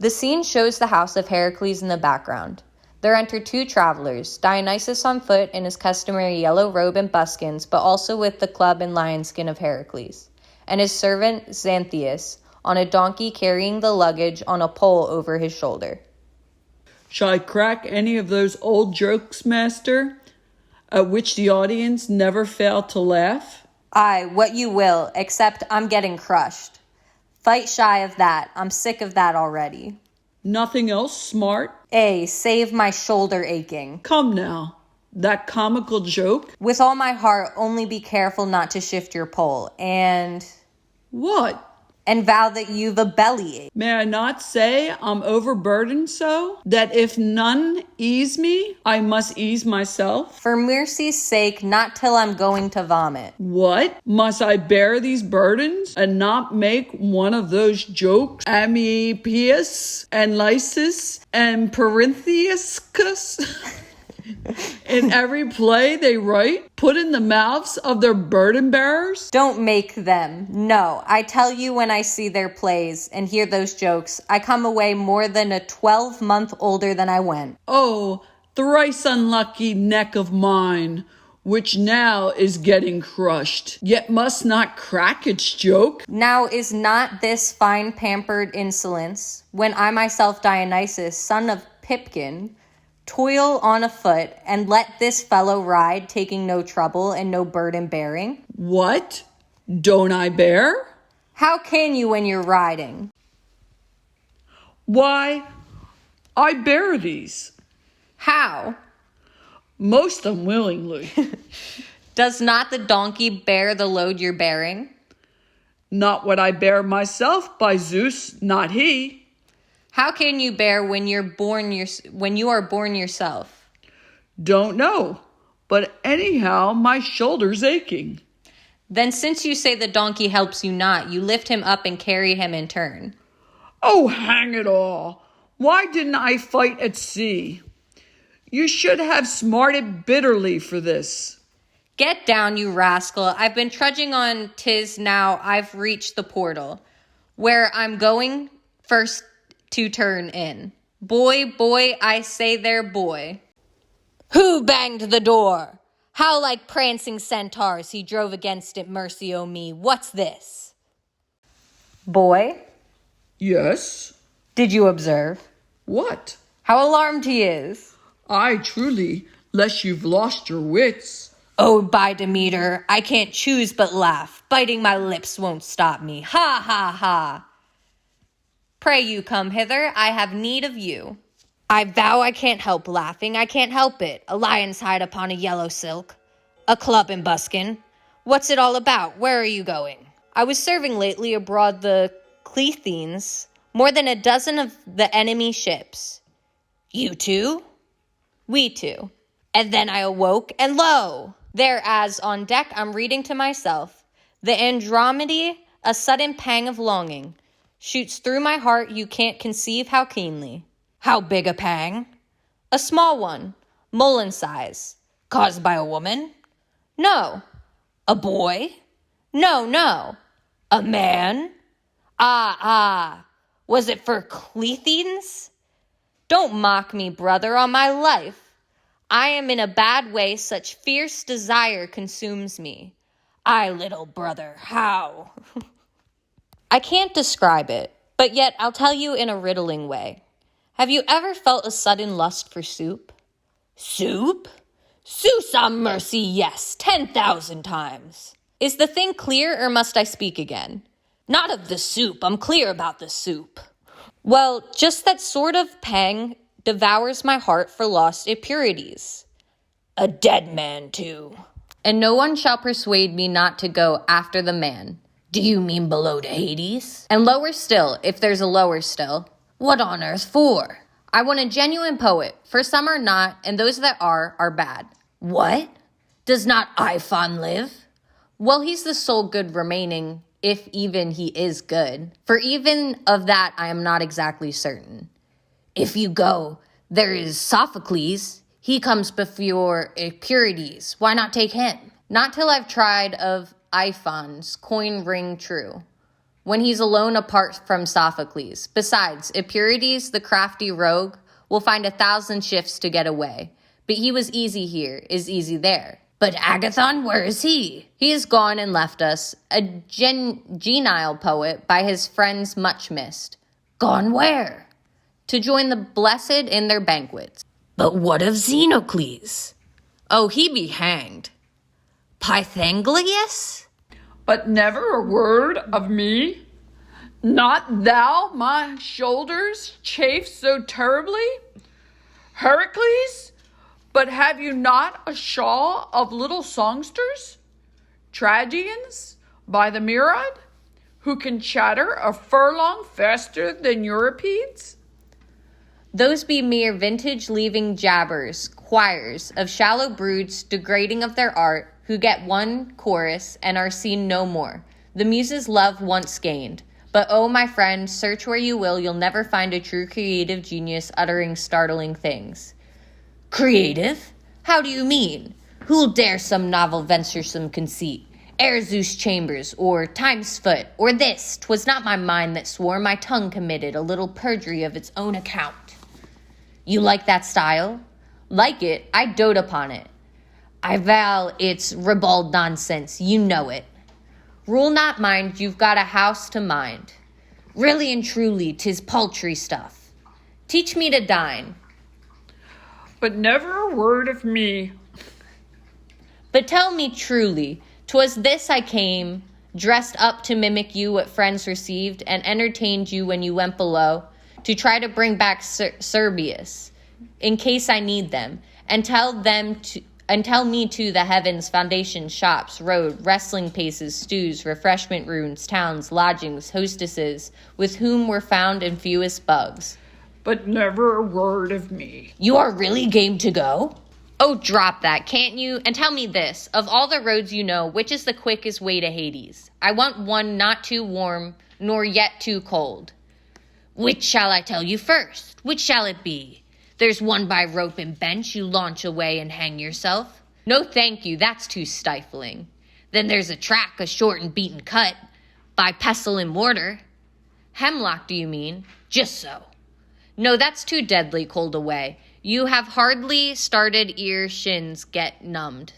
The scene shows the house of Heracles in the background. There enter two travelers, Dionysus on foot in his customary yellow robe and buskins, but also with the club and lion skin of Heracles, and his servant Xanthias on a donkey carrying the luggage on a pole over his shoulder. Shall I crack any of those old jokes, master, at which the audience never failed to laugh? Aye, what you will, except I'm getting crushed. Fight shy of that. I'm sick of that already. Nothing else smart? Save my shoulder aching. Come now, that comical joke? With all my heart, only be careful not to shift your pole, and... What? And vow that you've a bellyache. May I not say I'm overburdened so, that if none ease me, I must ease myself? For mercy's sake, not till I'm going to vomit. What? Must I bear these burdens and not make one of those jokes? Amypius and Lysis and Perintheus? In every play they write, put in the mouths of their burden bearers? Don't make them. No, I tell you, when I see their plays and hear those jokes, I come away more than a 12-month older than I went. Oh, thrice unlucky neck of mine, which now is getting crushed, yet must not crack its joke. Now is not this fine pampered insolence, when I myself Dionysus, son of Pipkin, toil on afoot, and let this fellow ride, taking no trouble and no burden bearing? What? Don't I bear? How can you when you're riding? Why, I bear these. How? Most unwillingly. Does not the donkey bear the load you're bearing? Not what I bear myself, by Zeus, not he. How can you bear when you are born yourself? Don't know, but anyhow my shoulder's aching. Then since you say the donkey helps you not, you lift him up and carry him in turn. Oh, hang it all. Why didn't I fight at sea? You should have smarted bitterly for this. Get down, you rascal. I've been trudging on 'tis now I've reached the portal, where I'm going first to turn in. Boy, I say there, boy. Who banged the door? How like prancing centaurs he drove against it, mercy o' me. What's this? Boy? Yes? Did you observe? What? How alarmed he is. Aye, truly, lest you've lost your wits. Oh, by Demeter, I can't choose but laugh. Biting my lips won't stop me. Ha, ha, ha. Pray you come hither, I have need of you. I vow I can't help laughing, I can't help it. A lion's hide upon a yellow silk. A club and buskin. What's it all about? Where are you going? I was serving lately aboard the Cleithines, more than a dozen of the enemy ships. You too? We too. And then I awoke, and lo! There as on deck I'm reading to myself. The Andromede, a sudden pang of longing, shoots through my heart you can't conceive how keenly. How big a pang? A small one, mullen size. Caused by a woman? No. A boy? No. A man? Ah. Was it for Cleithines? Don't mock me, brother, on my life. I am in a bad way, such fierce desire consumes me. Ay, little brother, how? I can't describe it, but yet I'll tell you in a riddling way. Have you ever felt a sudden lust for soup? Soup? Zeus on mercy, yes, 10,000 times. Is the thing clear, or must I speak again? Not of the soup, I'm clear about the soup. Well, just that sort of pang devours my heart for lost impurities. A dead man, too. And no one shall persuade me not to go after the man. Do you mean below to Hades? And lower still, if there's a lower still. What on earth for? I want a genuine poet, for some are not, and those that are bad. What? Does not Iphon live? Well, he's the sole good remaining, if even he is good. For even of that I am not exactly certain. If you go, there is Sophocles. He comes before Epicurides. Why not take him? Not till I've tried of Iphon's coin ring true. when he's alone apart from Sophocles. Besides, Eperides, the crafty rogue, will find 1,000 shifts to get away. But he was easy here, is easy there. But Agathon, where is he? He is gone and left us, a genial poet, by his friends much missed. Gone where? To join the blessed in their banquets. But what of Xenocles? Oh, he be hanged. Pythagoras? But never a word of me? Not thou my shoulders chafe so terribly? Heracles? But have you not a shawl of little songsters? Tragedians by the myriad, who can chatter a furlong faster than Euripides? Those be mere vintage-leaving jabbers, choirs of shallow broods degrading of their art, who get one chorus and are seen no more. The muses' love once gained. But oh, my friend, search where you will, you'll never find a true creative genius uttering startling things. Creative? How do you mean? Who'll dare some novel venturesome conceit? Ere Zeus' chambers, or Time's foot, or this, 'twas not my mind that swore, my tongue committed a little perjury of its own account. You like that style? Like it, I dote upon it. I vow it's ribald nonsense, you know it. Rule not mind, you've got a house to mind. Really and truly, 'tis paltry stuff. Teach me to dine. But never a word of me. But tell me truly, 'twas this I came, dressed up to mimic you what friends received, and entertained you when you went below, to try to bring back Cerberus, in case I need them, and tell me to the heavens, foundations, shops, road, wrestling paces, stews, refreshment rooms, towns, lodgings, hostesses, with whom were found in fewest bugs. But never a word of me. You are really game to go? Oh, drop that, can't you? And tell me this, of all the roads you know, which is the quickest way to Hades? I want one not too warm, nor yet too cold. Which shall I tell you first? Which shall it be? There's one by rope and bench, you launch away and hang yourself. No thank you, that's too stifling. Then there's a track, a short and beaten cut, by pestle and mortar. Hemlock, do you mean? Just so. No, that's too deadly cold away. You have hardly started ere shins get numbed.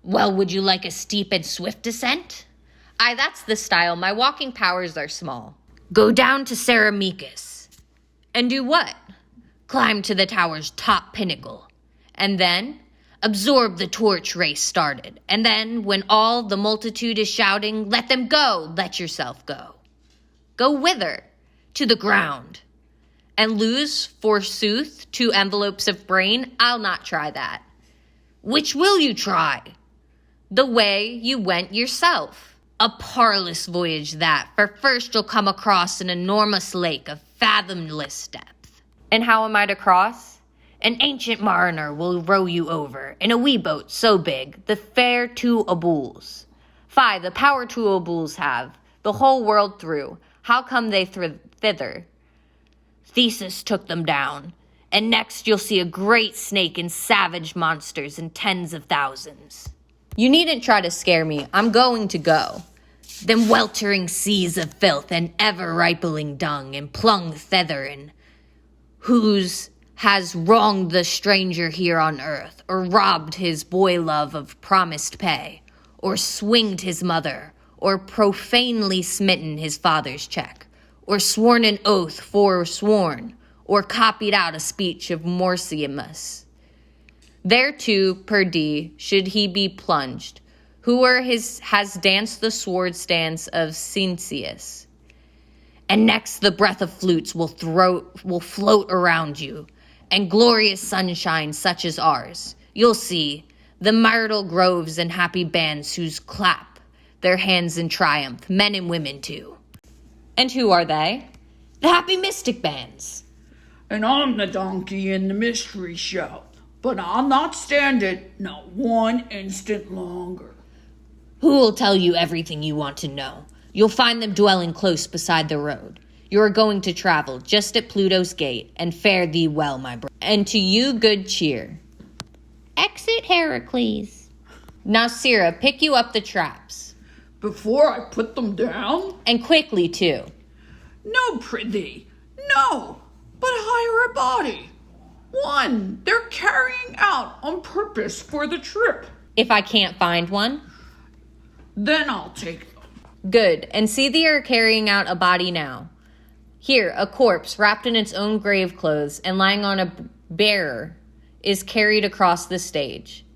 Well, would you like a steep and swift descent? Aye, that's the style. My walking powers are small. Go down to Ceramicus. And do what? Climb to the tower's top pinnacle. And then absorb the torch race started. And then, when all the multitude is shouting, let them go, let yourself go. Go whither? To the ground. And lose, forsooth, 2 envelopes of brain? I'll not try that. Which will you try? The way you went yourself. A parlous voyage that, for first you'll come across an enormous lake of fathomless depth. And how am I to cross? An ancient mariner will row you over, in a wee boat so big, the fair 2 obuls. Fie, the power 2 obuls have, the whole world through. How come they thither? Theseus took them down, and next you'll see a great snake and savage monsters in tens of thousands. You needn't try to scare me, I'm going to go. Them weltering seas of filth and ever-ripening dung and plung thetherin, whose has wronged the stranger here on earth, or robbed his boy-love of promised pay, or swinged his mother, or profanely smitten his father's check, or sworn an oath forsworn, or copied out a speech of Morsiamus. Thereto, perdie, should he be plunged, whoe'er has danced the sword stance of Cincius. And next the breath of flutes will float around you, and glorious sunshine such as ours. You'll see the myrtle groves and happy bands whose clap their hands in triumph, men and women too. And who are they? The happy mystic bands. And I'm the donkey in the mystery show, but I'll not stand it not one instant longer. Who'll tell you everything you want to know? You'll find them dwelling close beside the road. You are going to travel just at Pluto's gate, and fare thee well, my brother. And to you good cheer. Exit Heracles. Now, Sirrah, pick you up the traps. before I put them down? And quickly, too. No, prithee, no, but hire a body. One they're carrying out on purpose for the trip. If I can't find one? Then I'll take them. Good, and see thee are carrying out a body now. Here, a corpse wrapped in its own grave clothes and lying on a bearer is carried across the stage.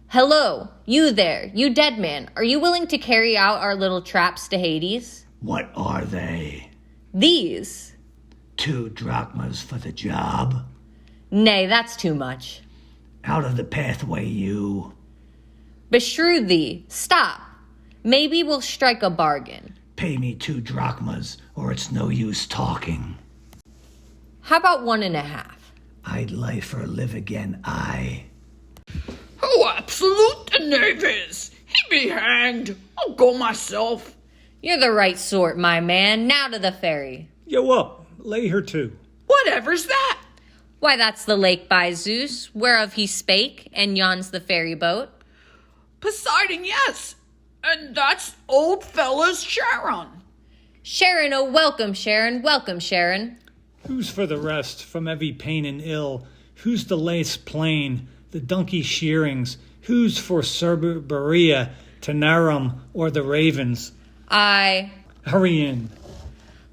Hello, you there, you dead man. Are you willing to carry out our little traps to Hades? What are they? These. 2 drachmas for the job? Nay, that's too much. Out of the pathway, you. Beshrew thee, stop. Maybe we'll strike a bargain. Pay me 2 drachmas, or it's no use talking. How about 1.5? I'd lifer live again, I. Oh, absolute the knave is. He be hanged. I'll go myself. You're the right sort, my man. Now to the ferry. Yo up, lay her to. Whatever's that? Why, that's the lake by Zeus, whereof he spake, and yon's the ferry boat. Poseidon, yes. And that's old fella's Charon. Sharon, oh welcome, Sharon, welcome, Sharon. Who's for the rest from every pain and ill? Who's the lace plain, the donkey shearings? Who's for Cerberia, Tanarum, or the ravens? Hurry in.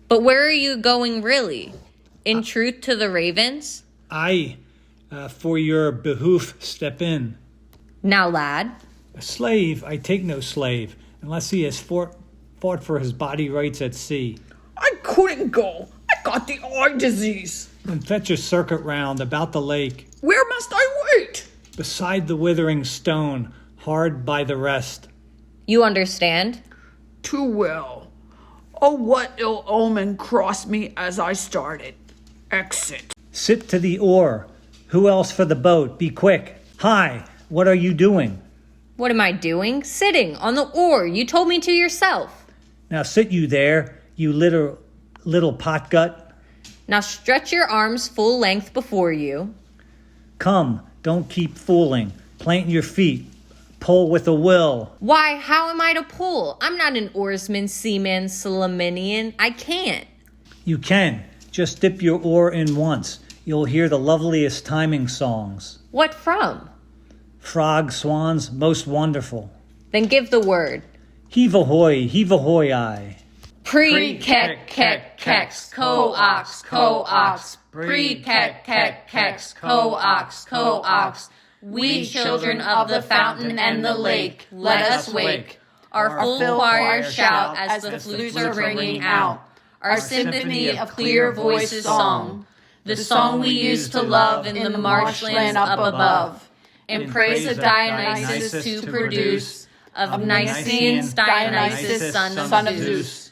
But where are you going really? In truth to the ravens? For your behoof, step in. Now, lad. A slave, I take no slave, unless he has fought for his body rights at sea. I couldn't go. I got the eye disease. Then fetch a circuit round about the lake, Where must I wait? beside the withering stone, hard by the rest. You understand? Too well. Oh, what ill omen crossed me as I started. Exit. Sit to the oar. Who else for the boat? Be quick. Hi, what are you doing? What am I doing? Sitting on the oar. You told me to yourself. Now sit you there, you little potgut. Now stretch your arms full length before you. Come, don't keep fooling. Plant your feet. Pull with a will. Why, how am I to pull? I'm not an oarsman, seaman, Salaminian. I can't. You can. Just dip your oar in once. You'll hear the loveliest timing songs. What from? Frog, swans, most wonderful. Then give the word. Heave ahoy, I. Pre-kek-kek-kex, co-ox, co-ox. Pre-kek-kek-kex, co-ox, co-ox. We children of the fountain and the lake, let us wake. Our full choir shout as the flutes are ringing out. Our symphony of clear voices song. The song we used to love in the marshlands up above. In praise of Dionysus to produce, of Niceans Dionysus son of Zeus.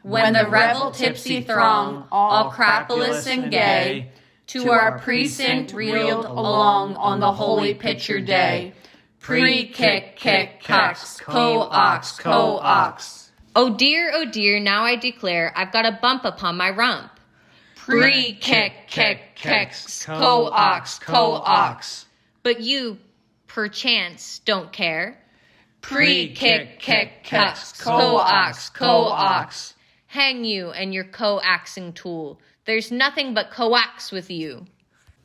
When the revel tipsy throng, all crapulous and gay, to our precinct reeled along on the holy pitcher day. Pre-kick-kick-cox, co-ox, co-ox. Oh dear, now I declare I've got a bump upon my rump. Pre-kick-kick-kicks, co-ox, co-ox. But you, perchance, don't care. Pre-kick-kick-kicks, co-ox, co-ox. Hang you and your coaxing tool. There's nothing but coax with you.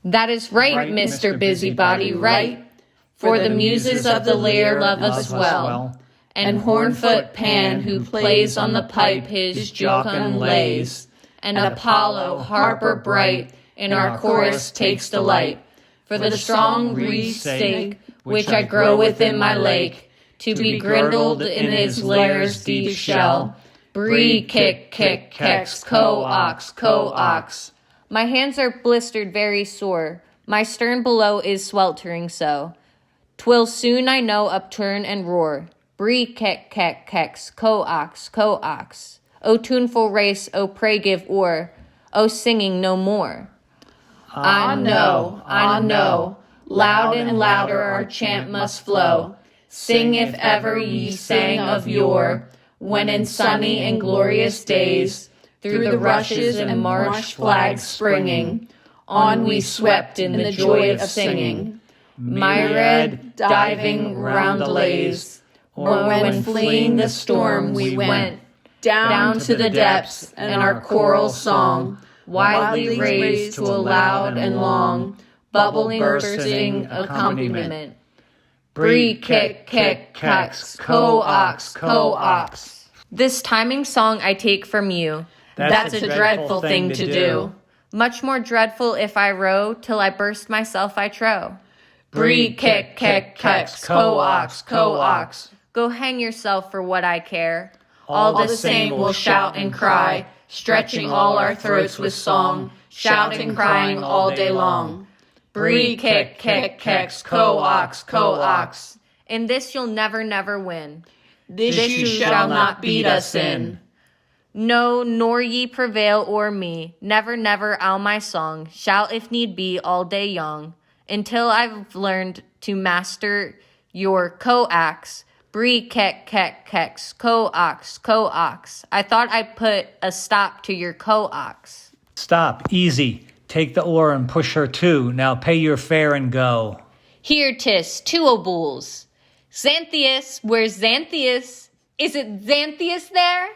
That is right, Mr. Busybody, right. For the muses of the lyre love us well. And Hornfoot Pan, who plays on the pipe his jocund lays. And Apollo, harper bright, in our chorus takes delight. For the strong reed stake, which I grow within my lake, to be grindled in his laire's deep shell. Bree-kick-kick-kex, co-ox, co-ox. My hands are blistered very sore. My stern below is sweltering so. 'Twill soon, I know, upturn and roar. Bree-kick-kick-kex, co-ox, co-ox. O tuneful race, O pray give o'er. O singing no more. I know, loud and louder our chant must flow. Sing if ever ye sang of yore, when in sunny and glorious days, through the rushes and marsh flags springing, on we swept in the joy of singing. Myriad diving roundelays, or when fleeing the storm we went down to the depths, and our choral song widely raised to a loud and long, bubbling, bursting accompaniment. Bree, kick, kick, cax, co-ox, co-ox. This timing song I take from you. That's a dreadful thing to do. Much more dreadful if I row till I burst myself I trow. Bree, kick, kick, cax, co-ox, co-ox. Go hang yourself for what I care. All the same we'll shout and cry, stretching all our throats with song, shouting, crying all day long. Bree, kick, kick, kex, co-ox, co-ox. In this you'll never, never win. This you shall not beat us in. No, nor ye prevail o'er me. Never, never I'll my song, shall if need be all day young, until I've learned to master your co-ax. Bree, kek, kek, kex, co-ox, co-ox. I thought I put a stop to your co-ox. Stop, easy. Take the oar and push her too. Now pay your fare and go. Here 'tis, two obuls. Xanthias, where's Xanthias? Is it Xanthias there?